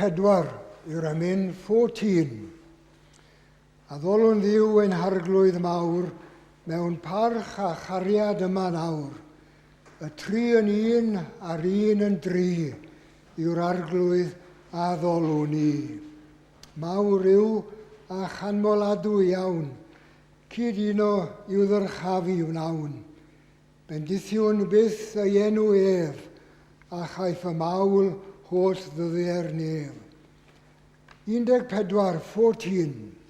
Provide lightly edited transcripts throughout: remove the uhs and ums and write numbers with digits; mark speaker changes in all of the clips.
Speaker 1: 14 yw'r amyn 14. A ddolwn ddiw ein harglwydd mawr mewn parch a chariad yma nawr. Y 3 yn 1 a'r 1 yn 3 yw'r arglwydd a ddolwn ni. Mawr yw a chanmoladwy iawn, cyd uno i'w ddyrchafu wnawn. Bendithiwn byth ei enw ef, a chaiff y mawl holl ddyddiau'r nef. 14.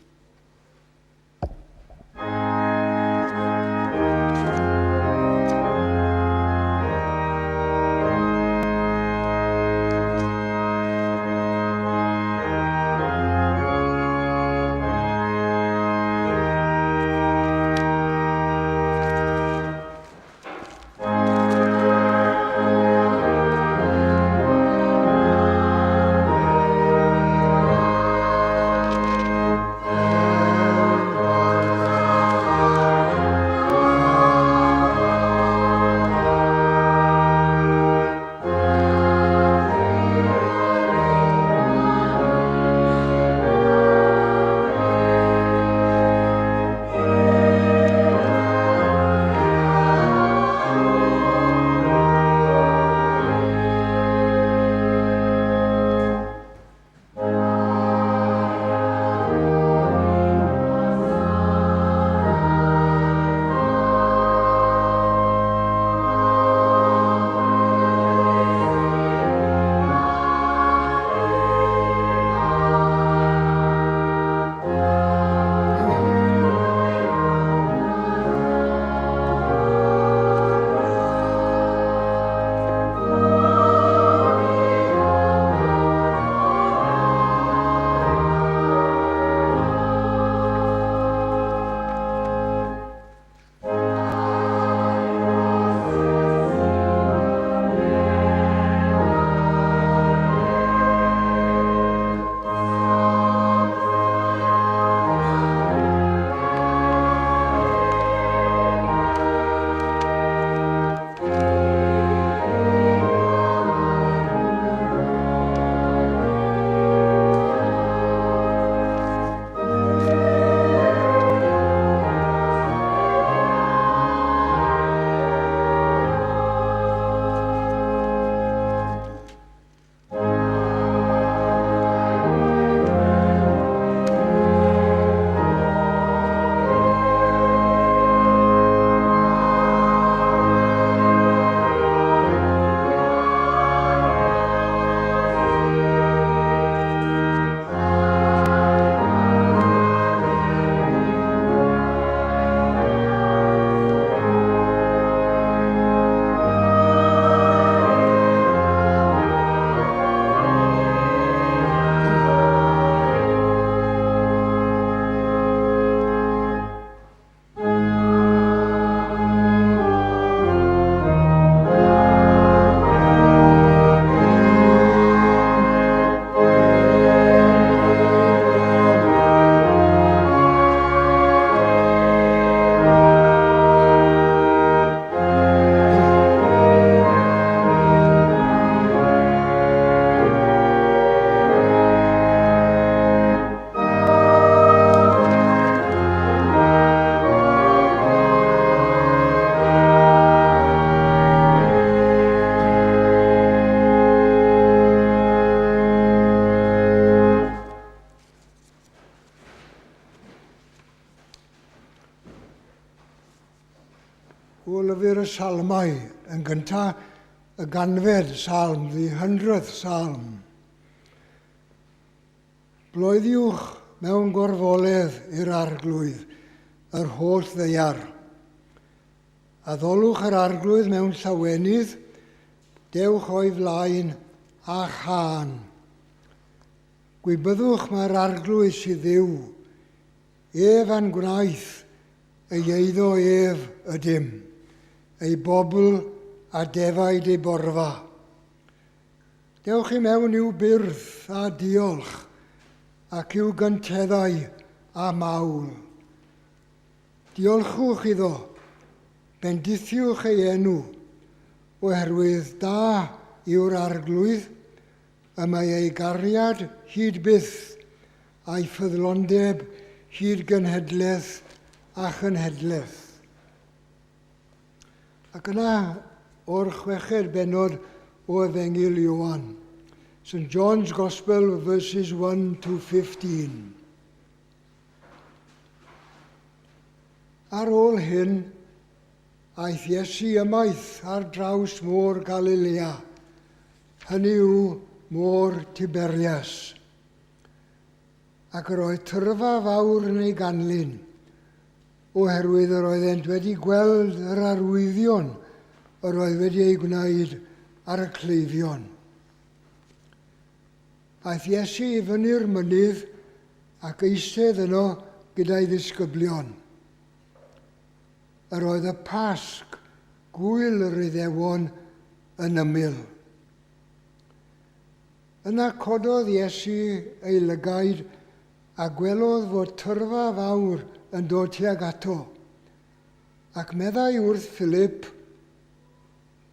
Speaker 1: O lyfr y salmau, yn gyntaf y ganfed salm, the 100th salm. Bloeddiwch mewn gorfoledd i'r arglwydd, yr holl ddeiar. Addolwch yr arglwydd mewn llawenydd, dewch o'i flaen a chan. Gwybyddwch mae'r arglwydd sydd ddiw, ef a'n gwnaeth, ei eiddo ef ydym, ei bobl a defaid ei borfa. Dewch i mewn i'w byrth a diolch, ac i'w gynteddau a mawl. Diolchwch iddo, bendithiwch ei enw, oherwydd da yw'r arglwydd, y mae ei gariad hyd byth a'i ffyddlondeb hyd gynhedlaeth a chynhedlaeth. Ac yna o'r chweched benod o Efengil Ioan, St John's Gospel, verses 1 to 15. Ar ôl hyn, aeth Iesu ymaith ar draws môr Galilea, hynny yw môr Tiberias. Ac yr oedd tyrfa fawr yn ei ganlyn, oherwydd yr oeddent wedi gweld yr arwyddion yr oedd wedi ei gwneud ar y cleifion. Aeth Iesu i fyny'r mynydd ac eistedd yno gyda'i ddisgyblion. Yr oedd y Pasg, gwyl yr Iddewon, yn ymyl. Yna cododd Iesu ei lygaid a gwelodd fod tyrfa fawr yn dod tuag ato, ac meddai wrth Philip,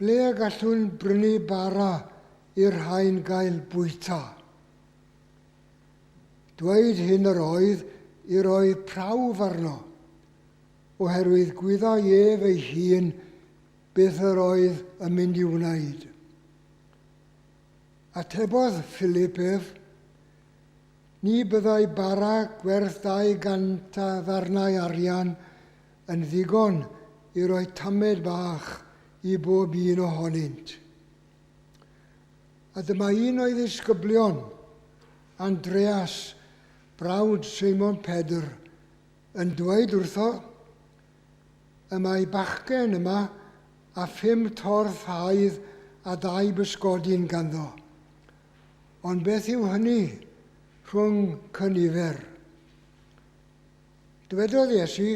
Speaker 1: ble y gallwn brynu bara i'r rhain gael bwyta. Dweud hyn yr oedd i roi prawf arno, oherwydd gwyddo ef ei hun beth yr oedd yn mynd i wneud. Atebodd Philip ef, ni byddai bara gwerth 200 ddarnau arian yn ddigon i roi tamed bach i bob un ohonynt. A dyma un o'i ddisgyblion, Andreas, brawd Simon Pedr, yn dweud wrtho, y mae bachgen yma a 5 torth haidd a 2 bysgodyn ganddo. Ond beth yw hynny rhwng cynifer? Dywedodd Iesu,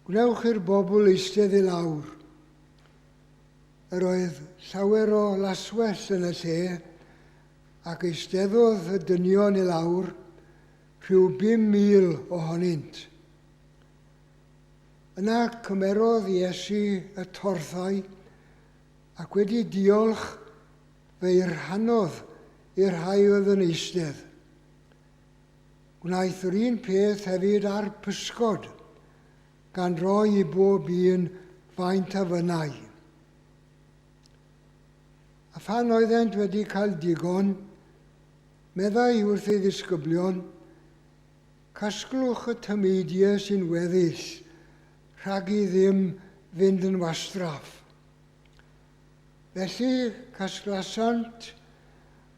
Speaker 1: gwnewch i'r bobl eistedd i lawr. Yr oedd llawer o laswell yn y lle, ac eisteddodd y dynion i lawr, rhyw 5,000 ohonynt. Yna cymerodd Iesu y torthau ac wedi diolch fe'i rhannodd i'r rhai oedd yn eistedd. Gwnaeth yr un peth hefyd ar pysgod, gan roi i bob un faint a fynnau. A phan oeddent wedi cael digon, meddai wrth ei ddisgyblion, casglwch y tameidiau sy'n weddill, rhag i ddim fynd yn wastraff. Felly casglasant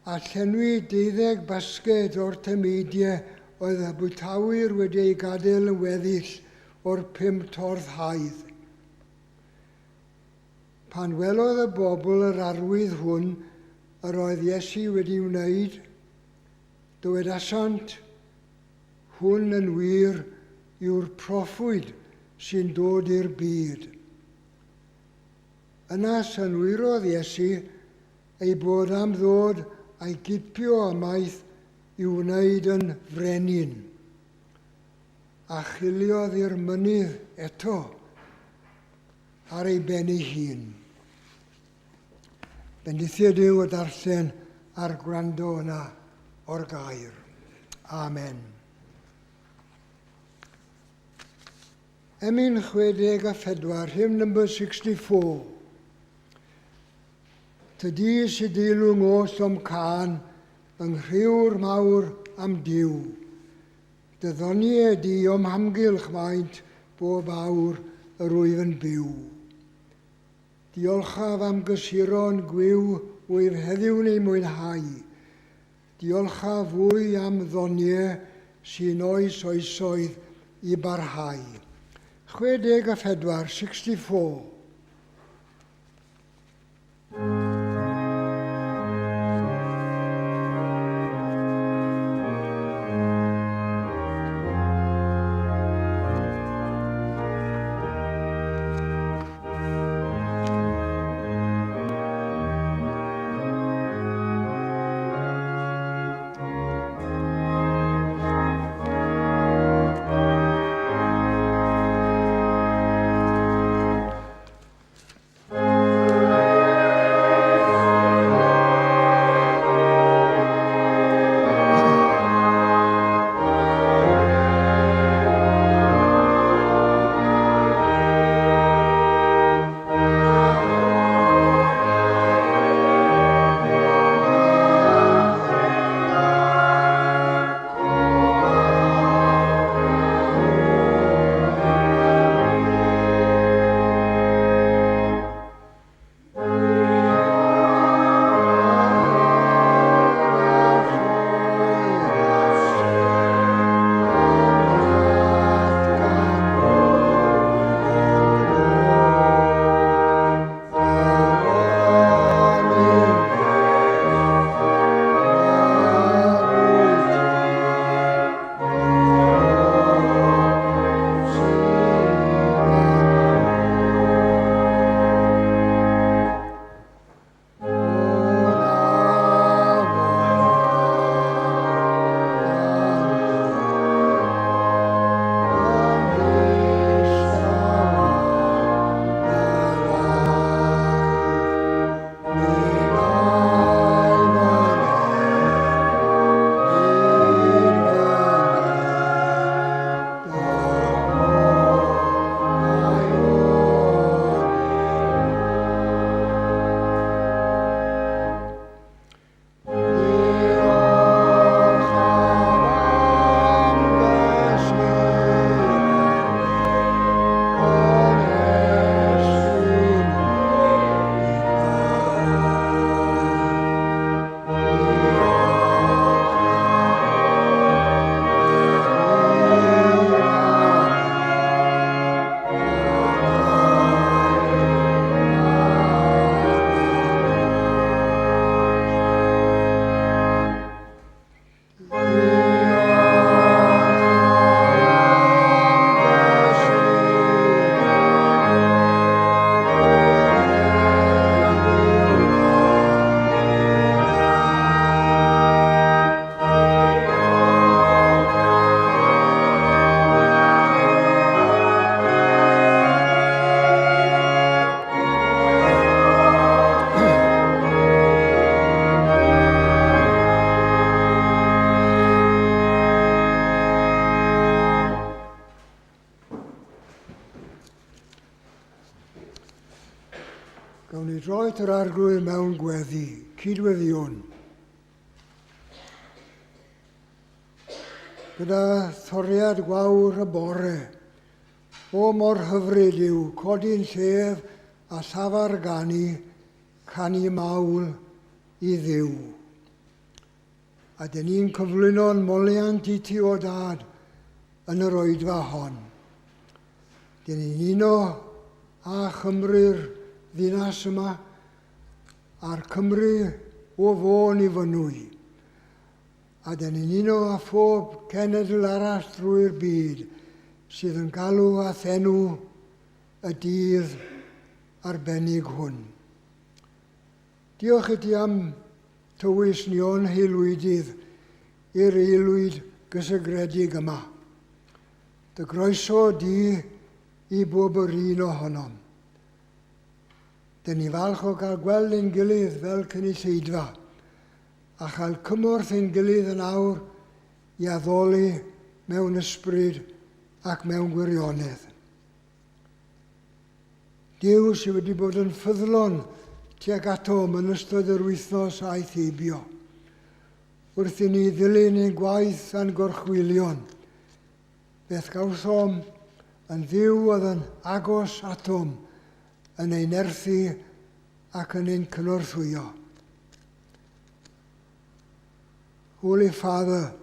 Speaker 1: a llenwi 12 basged o'r tameidiau oedd y bwytawyr wedi ei gadael yn weddill o'r 5 torth haidd. Pan welodd y bobl yr arwydd hwn yr oedd Iesu wedi wneud, dywedasant, hwn yn wir yw'r proffwyd sy'n dod i'r byd. Yna synwyrodd Iesu ei bod am ddod a'i gipio ymaith i wneud yn frenin, a chiliodd i'r mynydd eto ar ei ben ei hun. Bendithiad yw y darllen a'r gwrando yna o'r gair. Amen. Emyn 64, hymn number 64. Tydi sydd dilwng os o'm can, yng nghriwr mawr am diw. Dyddoni di o'm hamgylch maint bob awr yr wyf yn byw. Diolchaf am gysuron gwyw wyf heddiw neu mwynhau. Diolchaf fwy am ddoniau sy'n oes oesoedd i barhau. 64, 64. droed yr arglwydd mewn gweddi, cydweddion. Gyda thoriad gwawr y bore, o mor hyfryd yw codi'n llef a safar gani, canu mawl i ddiw. A dyn ni'n cyflwyno'n moliant i ti o dad yn yr oedfa hon. Dyn ni'n uno a Chymru'r ddinas yma a'r Cymru o fôn i fynwy. A dyn ni'n uno a phob cenedl arall drwy'r byd sydd yn galw a thenw y dydd arbennig hwn. Diolch i ti am tywys ni o'n heilwydydd i'r aelwyd gysegredig yma. Dy groeso di i bob yr un ohonom. Dyn ni falch o gael gweld ein gilydd fel cynulleidfa a chael cymorth ein gilydd yn awr i addoli mewn ysbryd ac mewn gwirionedd. Duw sydd wedi bod yn ffyddlon tuag atom yn ystod yr wythnos a'i theibio. Wrth i ni ddilyn ein gwaith a'n gorchwilion, beth gawsom yn ddiw oedd yn agos atom yn ein nerthu ac yn ein cynorthwyo. Holy Father,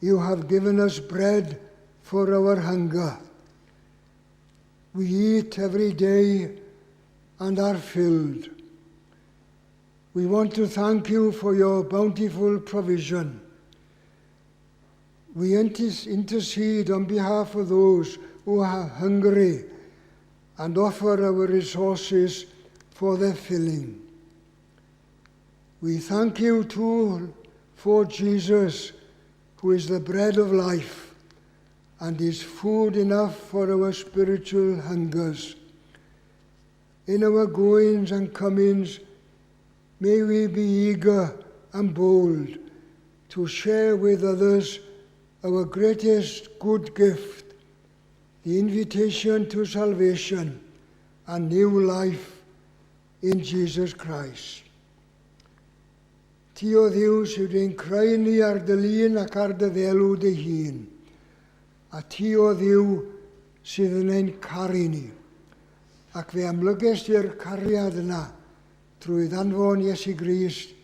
Speaker 1: you have given us bread for our hunger. We eat every day and are filled. We want to thank you for your bountiful provision. We intercede on behalf of those who are hungry and offer our resources for their filling. We thank you too for Jesus, who is the bread of life and is food enough for our spiritual hungers. In our goings and comings, may we be eager and bold to share with others our greatest good gift, the invitation to salvation and new life in Jesus Christ. Ti o Dduw sydd wedi'n creu ni ar dy lun ac ar dy ddelw dy hun, a ti o Dduw sydd yn ein caru ni, ac fe amlyges i'r cariad yna trwy ddanfon Iesu Grist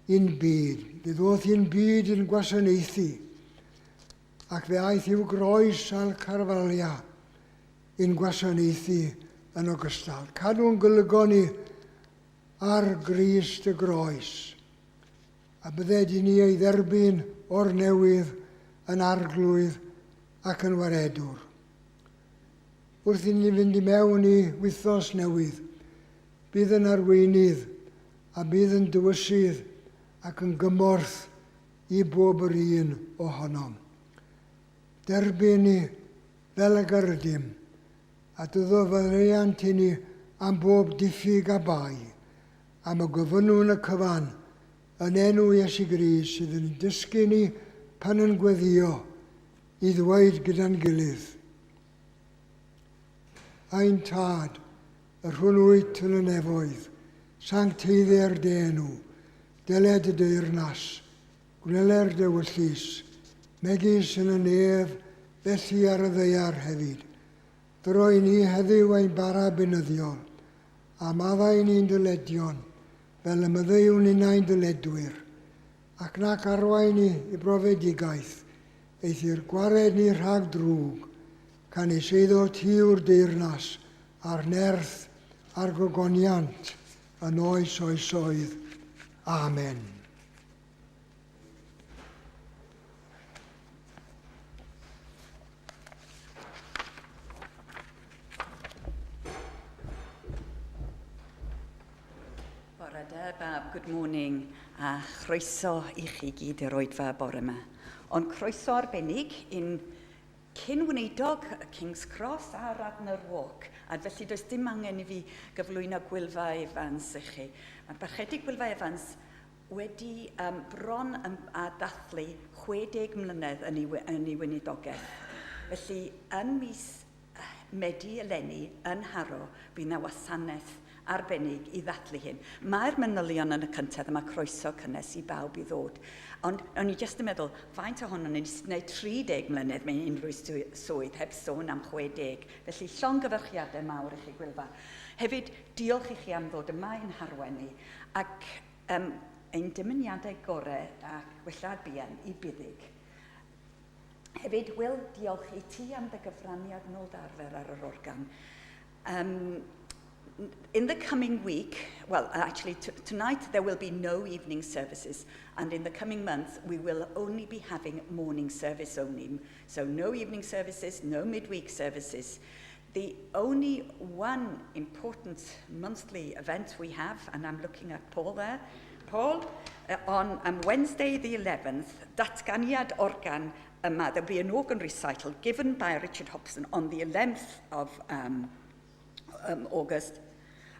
Speaker 1: i'n byd. Fe ddoth i'n byd yn gwasanaethu, ac fe aeth i'w groes a'r carfalia i'n gwasanaethu yn ogystal. Cadw'n golygon ni ar Grist y groes, a bydde di ni ei dderbyn o'r newydd yn arglwydd ac yn waredwr. Wrth i ni fynd i mewn i wythnos newydd, bydd yn arweinydd a bydd yn dywysydd ac yn gymorth i bob yr un ohonom. Derbyn ni fel y gardym, a dyddo fyddaiant i ni am bob diffyg a bai, am y gofynnwn y cyfan yn enw Iesu Grist sydd yn dysgu ni pan yn gweddio i ddweud gyda'n gilydd. Ein tad, y rhwnnwyt yn y nefoedd, sancteiddio'r dy enw, deled y deyrnas, gwneler dy wyllus, megis yn y nef, felly ar y ddeiar hefyd. Droi ni heddiw ein bara benyddiol, a maddau ni'n dyledion, fel y myddeiwn unau'n dyledwyr, ac nac arwain ni i brofedigaeth, eith i'r gwared ni rhag drwg, can ei seiddo ti o'r deyrnas, a'r nerth, a'r gogoniant, yn oes oesoedd. Amen.
Speaker 2: Good morning, a chroeso i chi gyd i'r oedfa bore yma. Ond croeso arbennig i'n cynwneidog y King's Cross a Radnor Walk, a felly does dim angen i fi gyflwyno Gwylfa Evans i chi. Mae Barchedu Gwylfa Evans wedi bron a dathlu 60 mlynedd yn ei weinidogaeth. Felly, yn mis Medi eleni yn Haro, bydd na wasanaeth arbennig i ddathlu hyn. Mae'r manylion yn y cyntaf, mae croeso cynnes i bawb i ddod. Ond o'n i jyst yn meddwl, faint ohono ni'n gwneud 30 mlynedd mewn unrhyw swydd, heb sôn am 60. Felly llongyfarchiadau mawr i chi gwylfa. Hefyd, diolch i chi am ddod yma i'n harwennu, ac ein dymuniadau gorau a gwellad buan i buddig. Hefyd, Will, diolch i ti am dy gyfraniad nôl darfer ar yr organ. In the coming week, well, actually, tonight there will be no evening services, and in the coming month, we will only be having morning service only. So no evening services, no midweek services. The only one important monthly event we have, and I'm looking at Paul there, Paul, on Wednesday the 11th, Datganiad Organ yma, there'll be an organ recital given by Richard Hobson on the 11th of August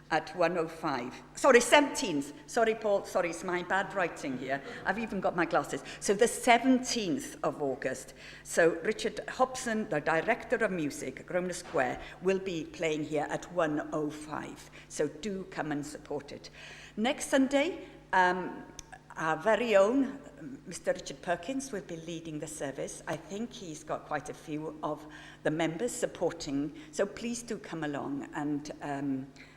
Speaker 2: at 1:05. Sorry, 17th. Sorry, Paul. Sorry, it's my bad writing here. I've even got my glasses. So the 17th of August. So Richard Hobson, the director of music at Grosvenor Square, will be playing here at 1:05. So do come and support it. Next Sunday, our very own Mr. Richard Perkins will be leading the service. I think he's got quite a few of the members supporting, so please do come along and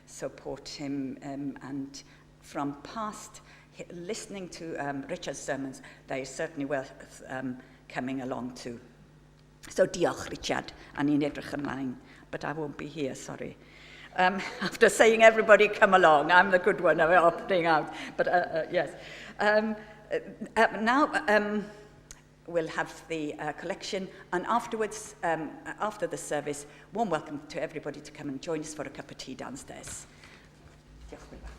Speaker 2: support him. And from past listening to Richard's sermons, they certainly worth coming along too. So diolch, Richard, a ni'n edrych ymlaen, but I won't be here, sorry. After saying everybody come along, I'm the good one opting out, but yes. Now we'll have the collection, and afterwards, after the service, warm welcome to everybody to come and join us for a cup of tea downstairs. Diolch yn fawr.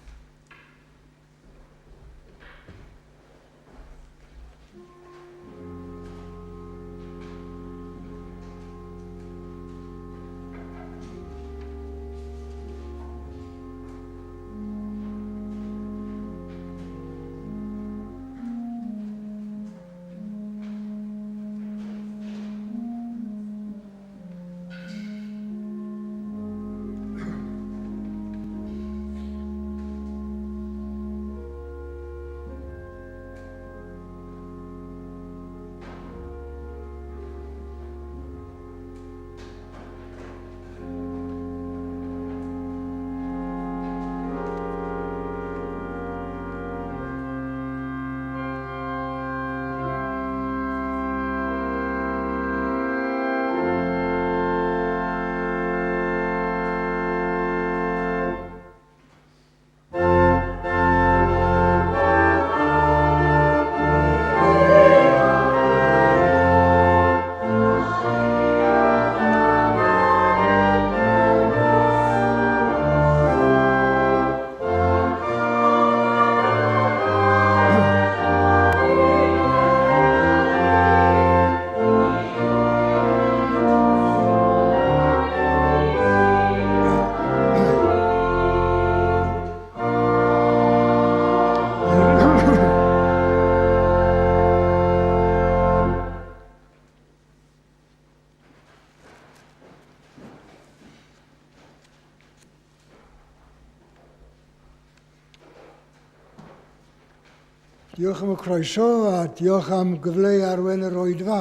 Speaker 1: Diolch am y croeso a diolch am gyfle i arwen yr oedfa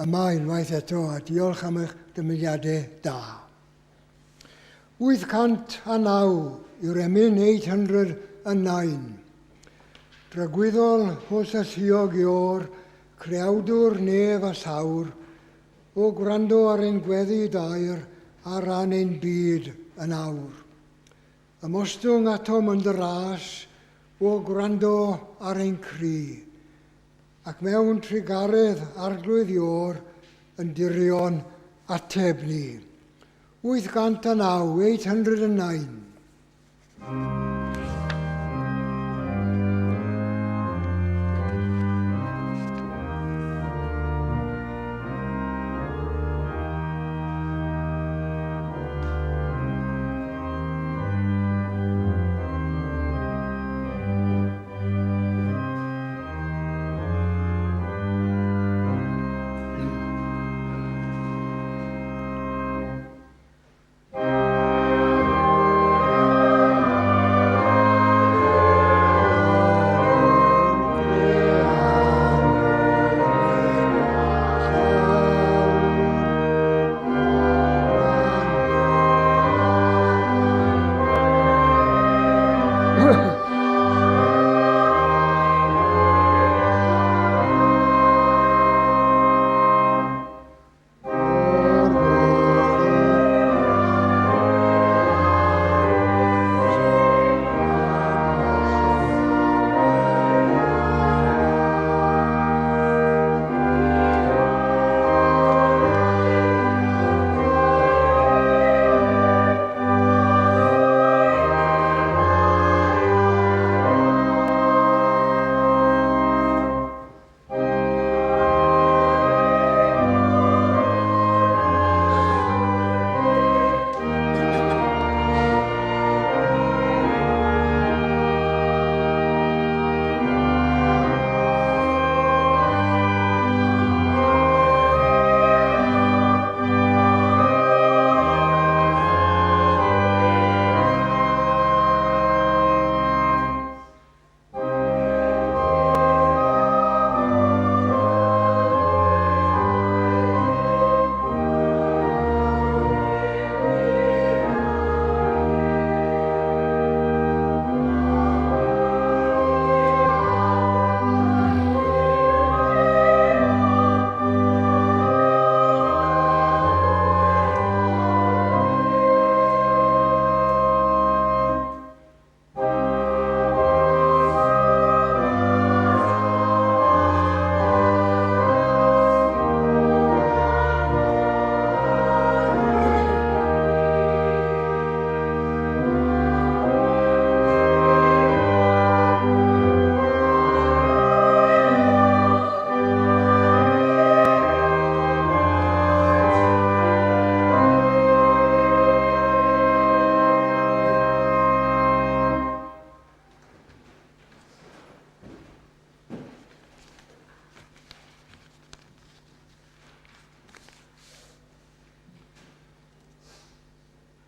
Speaker 1: yma unwaith eto a diolch am eich dymuniadau da. 809 yw'r emyn 809. Dragwyddol hos y lluog i o'r, creawdwr nef a sawr, o gwrando ar ein gweddi dair a ran ein byd yn awr. Ymostwng atom yn dy ras, o gwrando ar ein cri, ac mewn trigaredd arglwydd ior yn dirion ateb ni. 809, 809.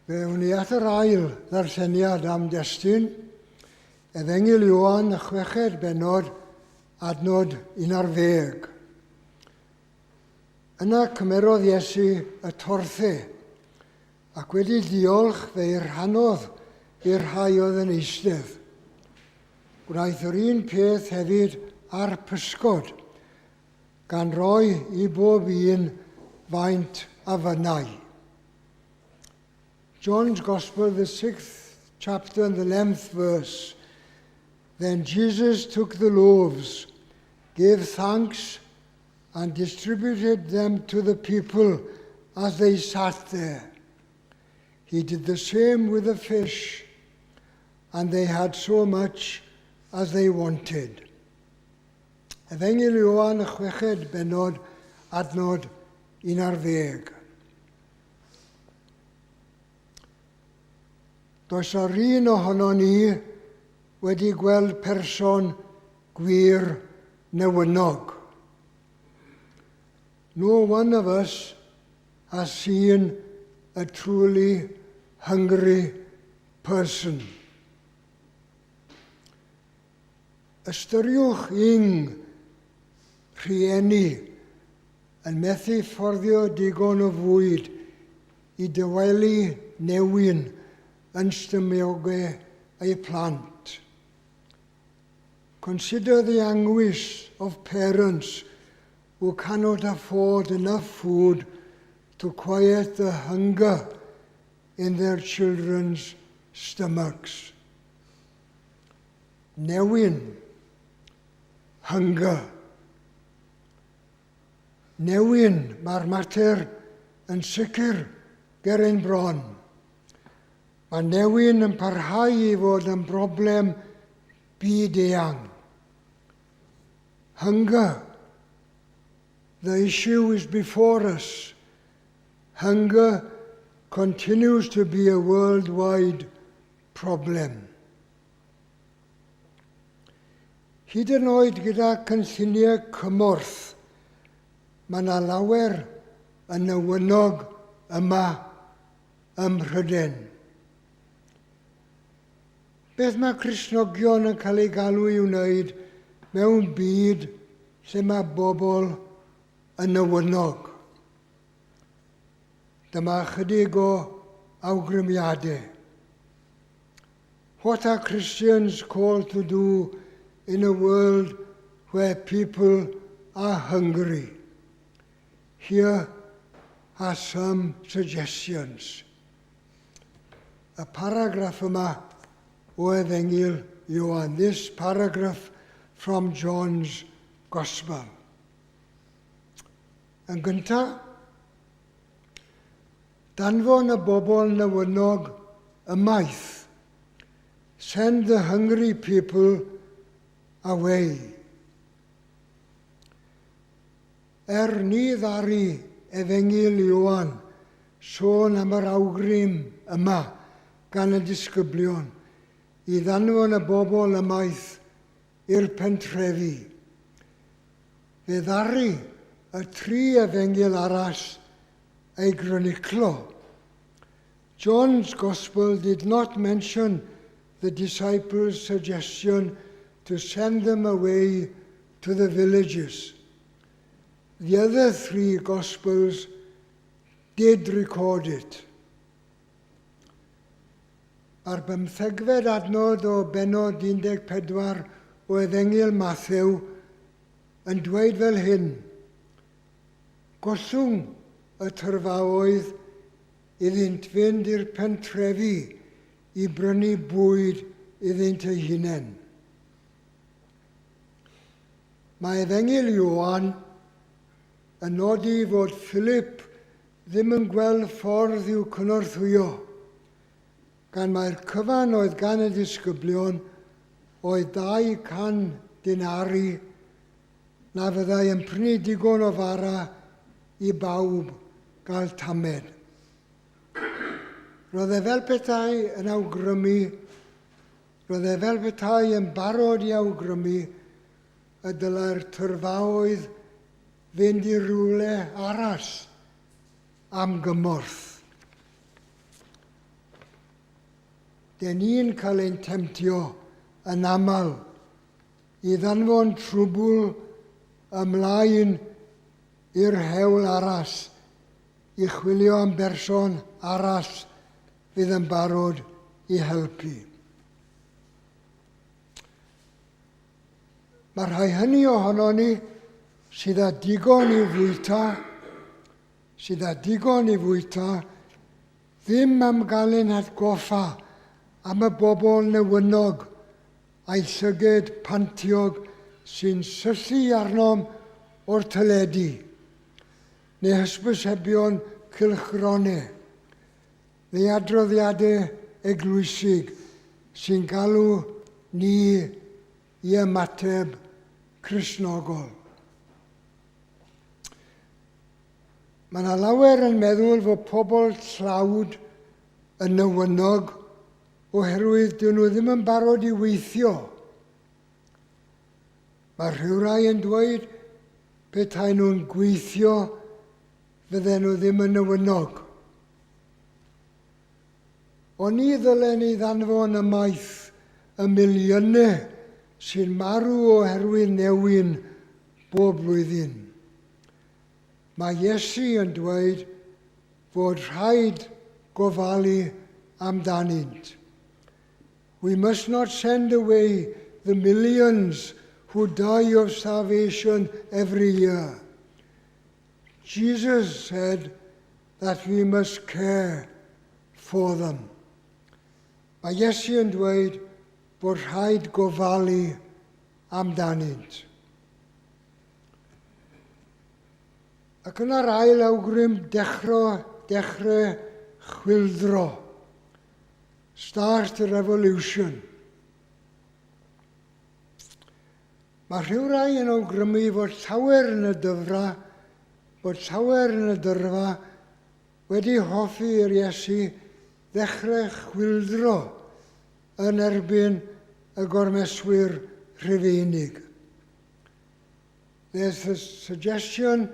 Speaker 1: Fe wni ni at yr ail ddarlleniad am destun, Efengyl Ioan y 6 bennod, adnod 11. Yna cymerodd Iesu y torthau, ac wedi diolch fe i'r hanodd i'r rhai oedd yn eistedd. Gwnaeth yr un peth hefyd ar pysgod, gan roi i bob un faint a fynnau. John's Gospel, the 6th chapter and the 11th verse. Then Jesus took the loaves, gave thanks, and distributed them to the people as they sat there. He did the same with the fish, and they had so much as they wanted. Efengyl Ioan y 6 bennod, adnod 11. Does ar un ohono ni wedi gweld person gwir newynog. No one of us has seen a truly hungry person. Ystyriwch rhieni yn methu fforddio digon o fwyd i dywelu newyn yn stymiogau ei plant. Consider the anguish of parents who cannot afford enough food to quiet the hunger in their children's stomachs. Newyn, hunger. Newyn, mae'r mater yn sicr ger ein bron. Mae newyn yn parhau i fod yn broblem byd-eang. Hunger. The issue is before us. Hunger continues to be a worldwide problem. Hyd yn oed gyda cynlluniau cymorth, mae yna lawer yn newynog yma ym Mhrydain. Beth mae Cristnogion yn cael ei galw i wneud mewn byd lle mae bobl yn newynog? Dyma chydig o awgrymiadau. What are Christians called to do in a world where people are hungry? Here are some suggestions. Y paragraff yma o Efengyl Ioan, this paragraph from John's Gospel. Yn gyntaf, danfon y bobl newynog ymaith. Send the hungry people away. Ni ddari Efengyl Ioan sôn am yr awgrym yma gan y disgyblion i ddanfon y bobl ymaith i'r pentrefi. Fe ddari y 3 Efengyl arall ei groniclo. John's Gospel did not mention the disciples' suggestion to send them away to the villages. The other 3 Gospels did record it. Ar 15 adnod o bennod 14 o Efengyl Mathew yn dweud fel hyn: Gollwng y tyrfaoedd iddynt fynd i'r pentrefi i brynu bwyd iddynt eu hunain. Mae Efengyl Ioan yn nodi fod Philip ddim yn gweld ffordd i'w cynorthwyo, gan mae'r cyfan oedd gan y disgyblion oedd 200 denari na fyddai yn prynu digon o fara i bawb gael tamed. Roedd e fel petai yn awgrymu, roedd e fel petai yn barod i awgrymu y dylai'r tyrfaoedd fynd i rywle arall am gymorth. den ni'n cael ein temtio yn aml i ddanfon trwbl ymlaen i'r hewl aras i chwilio am berson aras fydd yn barod i helpu. Mae rhai hynny ohono ni sydd â digon i fwyta, ddim am gael ein atgoffa am y bobl newynog a'i llyged pantiog sy'n syllu arnom o'r teledu, neu hysbysebion cylchronau, neu adroddiadau eglwysig sy'n galw ni i ymateb Cristnogol. Mae yna lawer yn meddwl fod pobl tlawd yn newynog oherwydd dyn nhw ddim yn barod i weithio. Mae rhywrai yn dweud petai nhw'n gweithio fydden nhw ddim yn newynog. Ond ni ddylen ni ddanfon ymaith y miliynau sy'n marw oherwydd newyn bob blwyddyn. Mae Iesu yn dweud fod rhaid gofalu amdanynt. We must not send away the millions who die of starvation every year. Jesus said that we must care for them. Mae Iesu yn dweud bod rhaid gofalu amdanynt. Ac yn yr ail awgrym dechrau chwildro. Start a revolution. Mae rhywrai yn awgrymu fod llawer yn y dyrfa wedi hoffi i'r Iesu ddechrau chwildro yn erbyn y gormeswyr Rhufeinig. There's a suggestion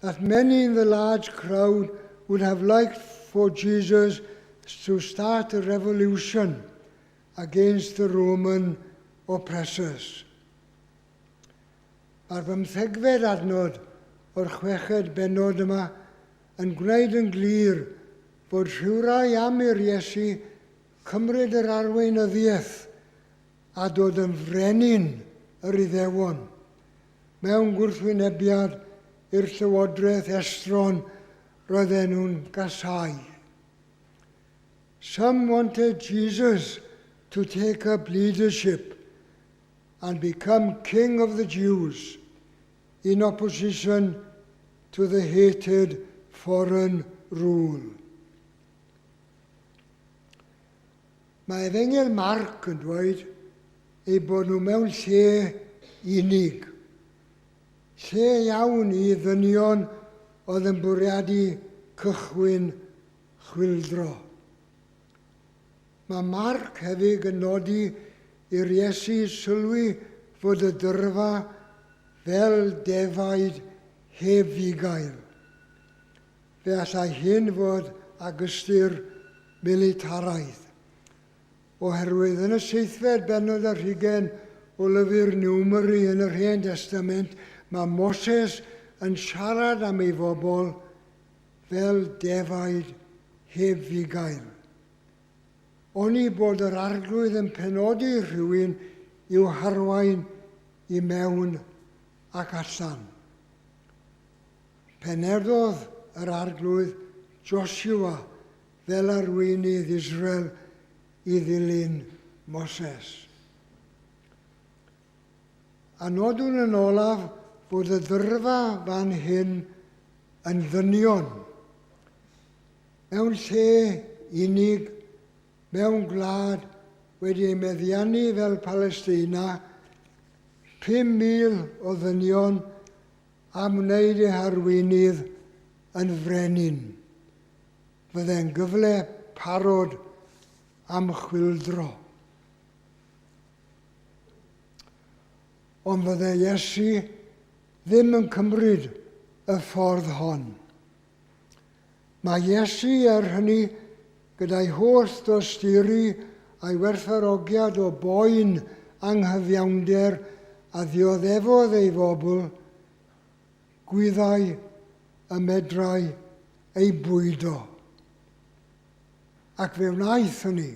Speaker 1: that many in the large crowd would have liked for Jesus to start a revolution against the Roman oppressors. Mae'r 15fed adnod o'r 6 bennod yma yn gwneud yn glir bod rhywrai am i'r Iesu cymryd yr arweinyddiaeth a dod yn frenin yr Iddewon mewn gwrthwynebiad i'r llywodraeth estron roedden nhw'n gasau. Some wanted Jesus to take up leadership and become King of the Jews in opposition to the hated foreign rule. Mae Efengel Marc yn dweud ei bod nhw mewn lle unig. Lle iawn i ddynion oedd yn bwriadu cychwyn chwildro. Mae Marc hefyd yn nodi i'r Iesu sylwi fod y dyrfa fel defaid heb fugail. Fe allai hyn fod ag ystyr militaraidd. Oherwydd yn y 7fed bennod ar 20 o lyfr Numeri yn yr Hen Testament, mae Moses yn siarad am ei bobl fel defaid heb fugail. Oni bod yr arglwydd yn penodi rhywun i'w harwain i mewn ac allan. Penerddodd yr arglwydd Joshua fel arweinydd Israel i ddilyn Moses. A nodwn yn olaf bod y ddyrfa fan hyn yn ddynion, mewn lle unig, mewn gwlad wedi ei meddiannu fel Palestina, 5,000 o ddynion am wneud eu harweinydd yn frenin. Fydde'n gyfle parod am chwildro. Ond fydde Iesu ddim yn cymryd y ffordd hon. Mae Iesu hynny gyda'i holl dosturi a'i werthfawrogiad o boen anghyfiawnder a ddioddefodd ei fobl, gwyddau y medrau ei bwydo. Ac fe wnaeth hynny.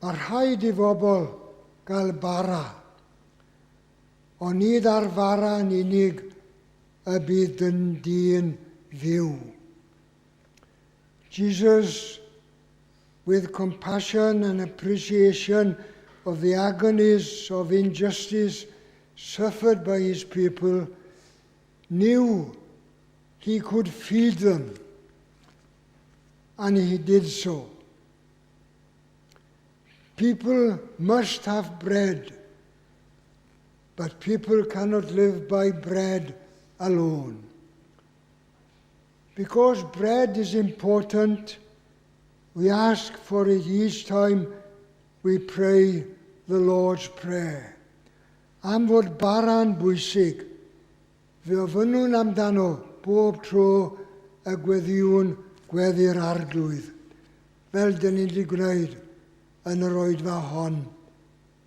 Speaker 1: Mae rhaid i bobl gael bara, ond nid ar fara yn unig y bydd dyn fyw. Jesus, with compassion and appreciation of the agonies of injustice suffered by his people, knew he could feed them, and he did so. People must have bread, but people cannot live by bread alone. Because bread is important, we ask for it each time we pray the Lord's Prayer. Am fod bara'n bwysig, fe ofynnwn amdano bob tro y gweddiwn gweddi'r arglwydd, fel dyn ni wedi gwneud yn yr oedfa hon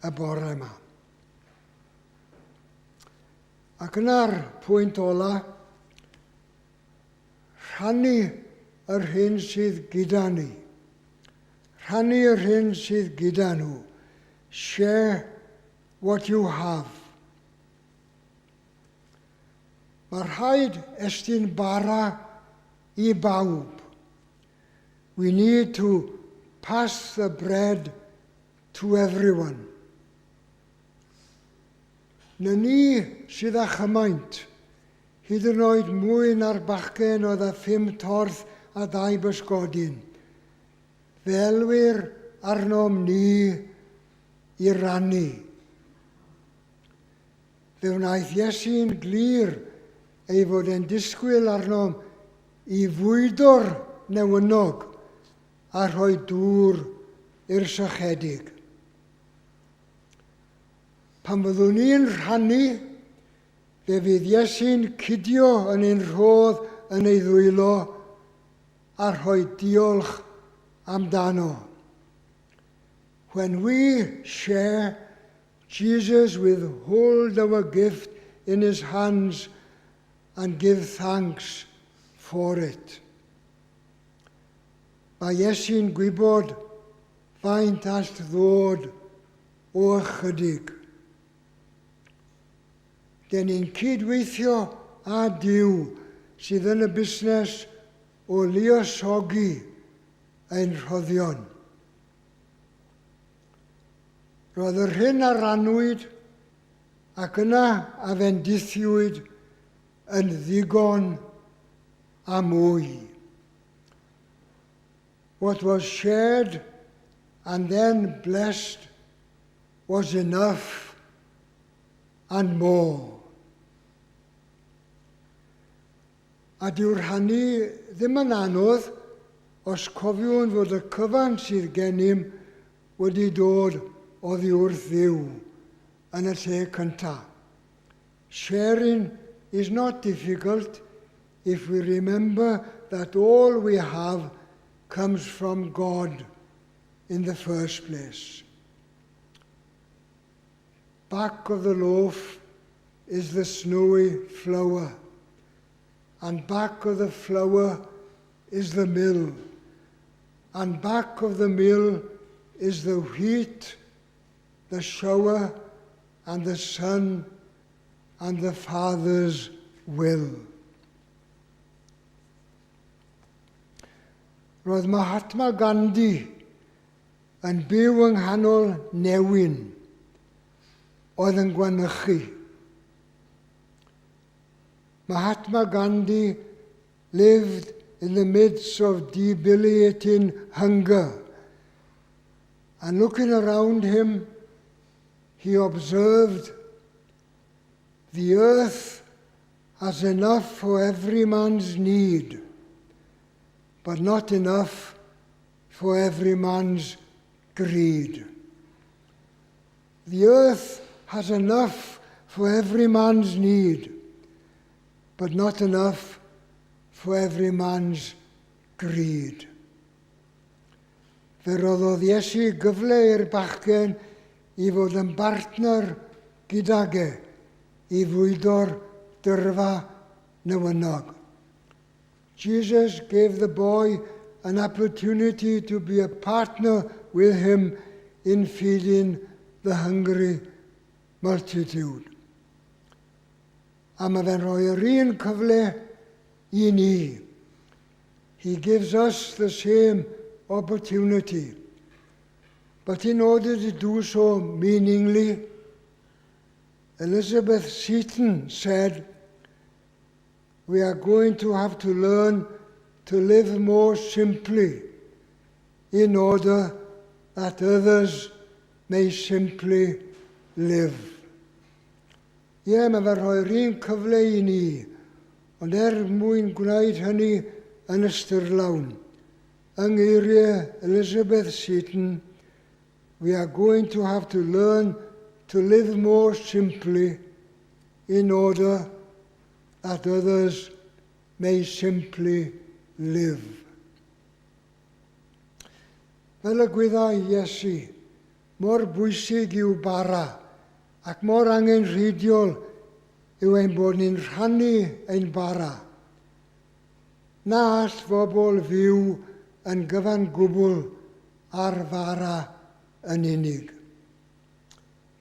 Speaker 1: y bore yma. Ac yna'r pwynt ola, rhannu yr hyn sydd gyda ni. Rhannu yr hyn sydd gyda nhw. Share what you have. Mae rhaid estyn bara i bawb. We need to pass the bread to everyone. Na ni sydd â chymaint, hyd yn oed mwy na'r bachgen oedd â 5 torth a 2 bysgodyn. Fe elwyr arnom ni i rannu. Fe wnaeth Iesu'n glir ei fod e'n disgwyl arnom i fwydo'r newynog a rhoi dŵr i'r sychedig. Pan fyddwn ni'n rhannu, fe fydd Iesu'n cydio yn ein rhodd yn ei ddwylo a rhoi diolch amdano. When we share, Jesus will hold our gift in his hands and give thanks for it. Mae Iesu'n gwybod faint all ddod o ychydig. Den ni'n cydweithio a Duw sydd yn y busnes o luosogi ein rhoddion. Roedd yr hyn a rannwyd ac yna a fendithiwyd yn ddigon a mwy. What was shared and then blessed was enough and more. A dyw'r hynny ddim yn anodd os cofiwn fod y cyfan sydd gennym wedi dod oddi wrth Dduw yn y lle cyntaf. Sharing is not difficult if we remember that all we have comes from God in the first place. Back of the loaf is the snowy flour, and back of the flour is the mill, and back of the mill is the wheat, the shower, and the sun, and the Father's will. Roedd Mahatma Gandhi yn byw yng nghanol newyn oedd yn gwanychu. Mahatma Gandhi lived in the midst of debilitating hunger, and looking around him, he observed the earth has enough for every man's need, but not enough for every man's greed. The earth has enough for every man's need, but not enough for every man's greed. fe roddodd Iesu gyfle i'r bachgen i fod yn bartner gydag i fwydo'r dyrfa newynog. Jesus gave the boy an opportunity to be a partner with him in feeding the hungry multitude. A mae fe'n rhoi yr un cyfle i ni. He gives us the same opportunity. But in order to do so meaningly, Elizabeth Seton said, we are going to have to learn to live more simply in order that others may simply live. Ie, mae fe rhoi'r un cyfle i ni, ond mwyn gwneud hynny yn ystyrlawn. Yng ngeiriau Elizabeth Seton, we are going to have to learn to live more simply in order that others may simply live. Fel y gwyddau Iesu, mor bwysig yw bara ac mor angenrheidiol yw ein bod ni'n rhannu ein bara. Na all bobl fyw yn gyfan gwbl ar fara yn unig.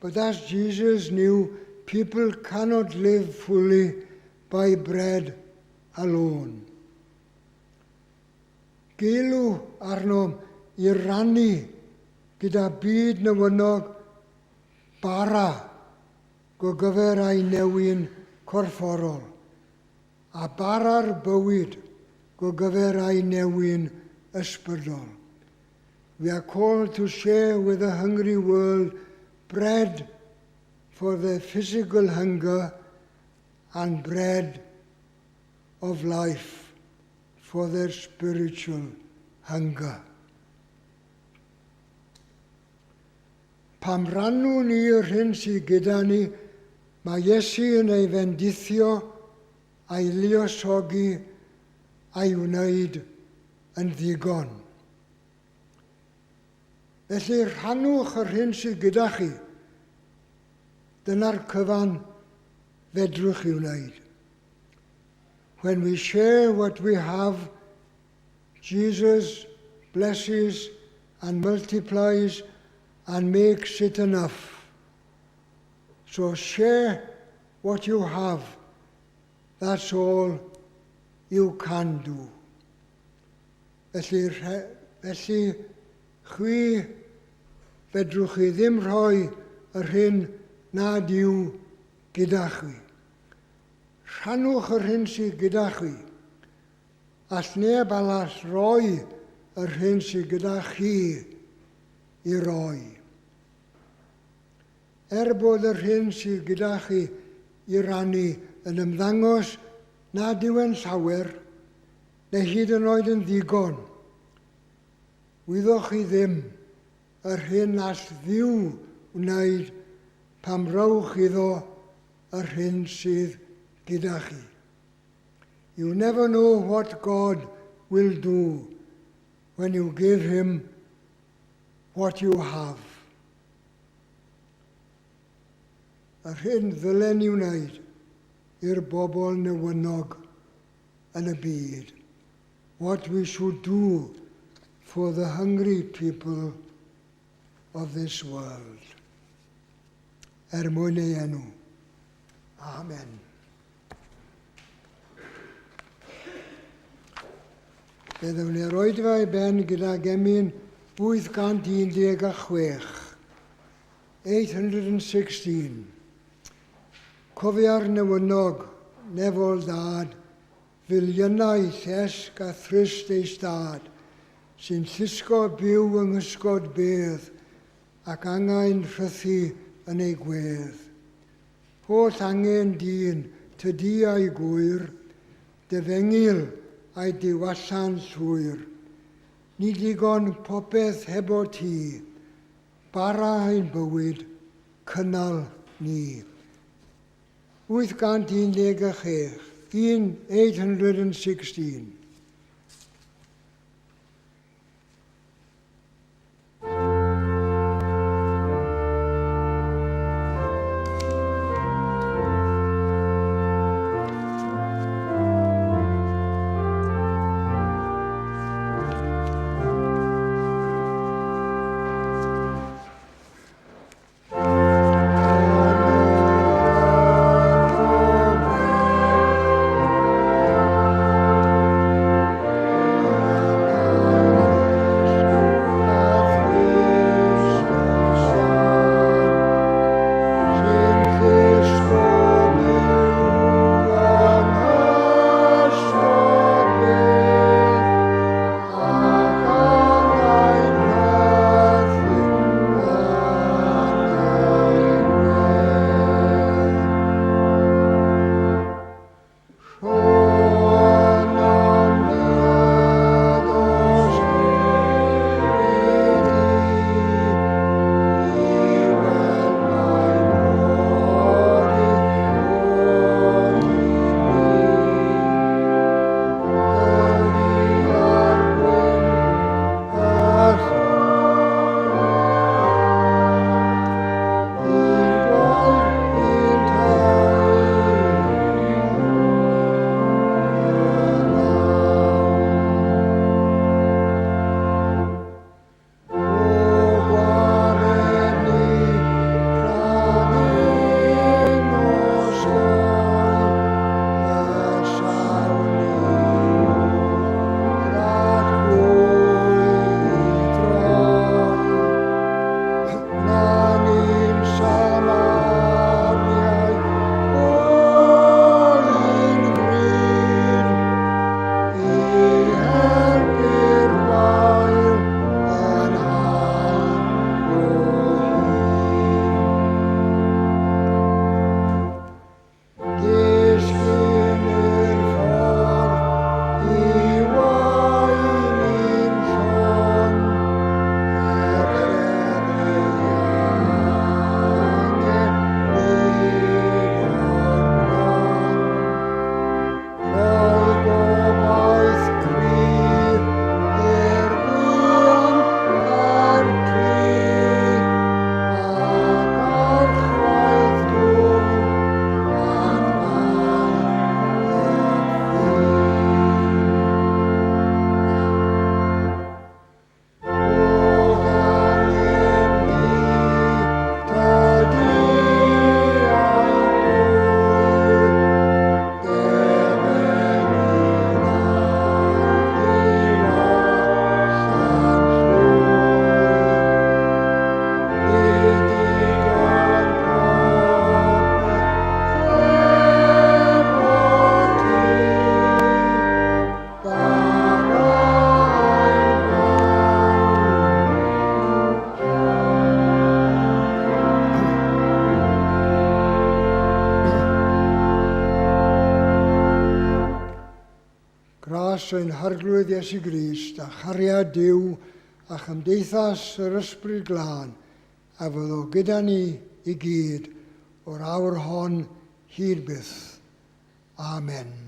Speaker 1: But as Jesus knew, people cannot live fully by bread alone. Geilw arnom i rannu gyda byd newynog bara go gyfer ei newyn corfforol, a bara'r bywyd go gyfer ei newyn ysbrydol. We are called to share with the hungry world bread for their physical hunger and bread of life for their spiritual hunger. Pam rannw ni'r hyn sydd gyda ni, mae Iesu yn ei fendithio a'i luosogi a'i wneud yn ddigon. Felly rhannwch yr hyn sydd gyda chi. Dyna'r cyfan fedrwch i wneud. When we share what we have, Jesus blesses and multiplies and makes it enough. So share what you have. That's all you can do. Felly chwi fedrwch chi ddim rhoi yr hyn nad yw gyda chi. Rhannwch yr hyn sydd gyda chi. All neb arall roi yr hyn sydd gyda chi i roi. Bod yr hyn sydd gyda chi i rannu yn ymddangos nad yw e'n llawer, neu hyd yn oed yn ddigon, wyddwch chi ddim yr hyn all ddiw wneud pam rowch iddo yr hyn sydd gyda chi. You never know what God will do when you give him what you have. Yr hyn ddylen ni wneud i'r bobl newynog yn y byd. What we should do for the hungry people of this world. Mwyn ei enw. Amen. Byddwn ni roed fe i ben gyda gemyn 816. 816. Cofia'r newynog, nefol dad, filiynau llesg a thrist ei stad, sy'n llusgo byw yng ngysgod bedd ac angen rhythu yn ei gwedd. Holl angen dyn, tydi a'i gwyr, defengil a'i diwallan llwyr. Ni digon popeth heb o ti, bara ein bywyd, cynnal ni. 816, 816. Gras ein harglwydd Iesu Grist, a chariad Dyw, a chymdeithas yr ysbryd glân, a fydd o gyda ni i gyd o'r awr hon hyd byth. Amen.